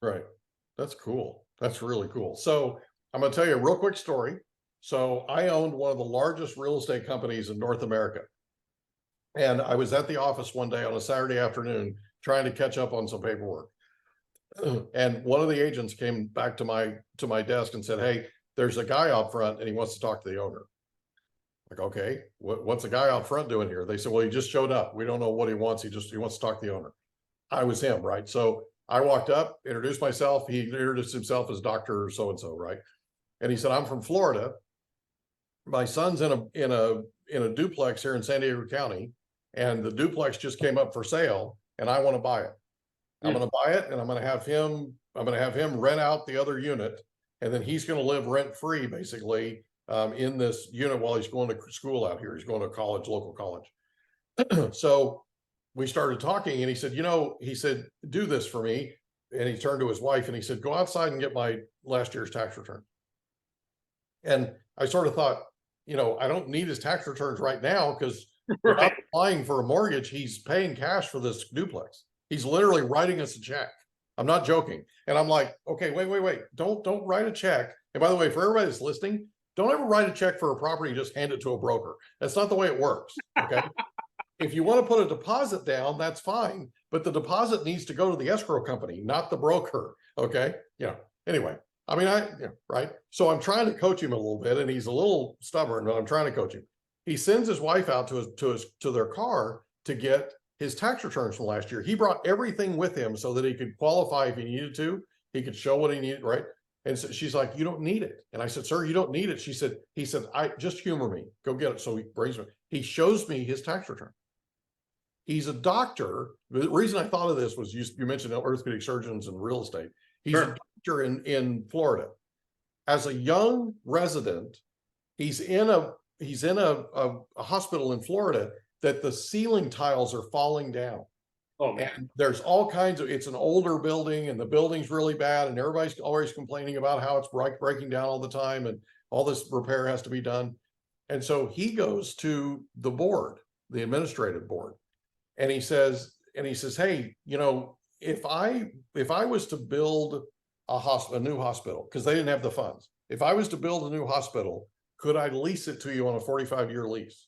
Right. That's cool. That's really cool. So I'm going to tell you a real quick story. So I owned one of the largest real estate companies in North America. And I was at the office one day on a Saturday afternoon trying to catch up on some paperwork. And one of the agents came back to my desk and said, "Hey, there's a guy out front and he wants to talk to the owner." Like, okay, what's the guy out front doing here? They said, "Well, he just showed up. We don't know what he wants. He wants to talk to the owner." I was him, right? So I walked up, introduced myself. He introduced himself as Dr. So and so, right? And he said, "I'm from Florida. My son's in a duplex here in San Diego County, and the duplex just came up for sale, and I want to buy it. I'm Mm. going to buy it, and I'm going to have him rent out the other unit, and then he's going to live rent free, basically, in this unit while he's going to school out here. He's going to college, local college." So we started talking, and he said, he said, "Do this for me." And he turned to his wife and he said, "Go outside and get my last year's tax return." And I sort of thought, I don't need his tax returns right now because we're not Right. applying for a mortgage. He's paying cash for this duplex. He's literally writing us a check. I'm not joking. And I'm like, okay, wait. Don't write a check. And by the way, for everybody that's listening, don't ever write a check for a property and just hand it to a broker. That's not the way it works. Okay. If you want to put a deposit down, that's fine, but the deposit needs to go to the escrow company, not the broker. Okay. Anyway, I mean, right. So I'm trying to coach him a little bit, and he's a little stubborn, but I'm trying to coach him. He sends his wife out to their car to get his tax returns from last year. He brought everything with him so that he could qualify if he needed to. He could show what he needed, right? And so she's like, "You don't need it." And I said, "Sir, you don't need it." He said, "I just humor me. Go get it." So he brings me. He shows me his tax return. He's a doctor. The reason I thought of this was you mentioned orthopedic surgeons and real estate. He's a Sure. doctor in Florida. As a young resident, he's in a hospital in Florida that the ceiling tiles are falling down. Oh man. And there's all kinds of, it's an older building and the building's really bad, and everybody's always complaining about how it's breaking down all the time and all this repair has to be done. And so he goes to the board, the administrative board, and he says, "Hey, if I was to build a new hospital, because they didn't have the funds, if I was to build a new hospital, could I lease it to you on a 45-year lease?"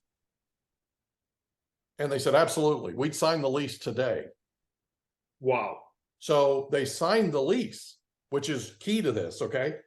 And they said, "Absolutely. We'd sign the lease today." Wow. So they signed the lease, which is key to this. Okay.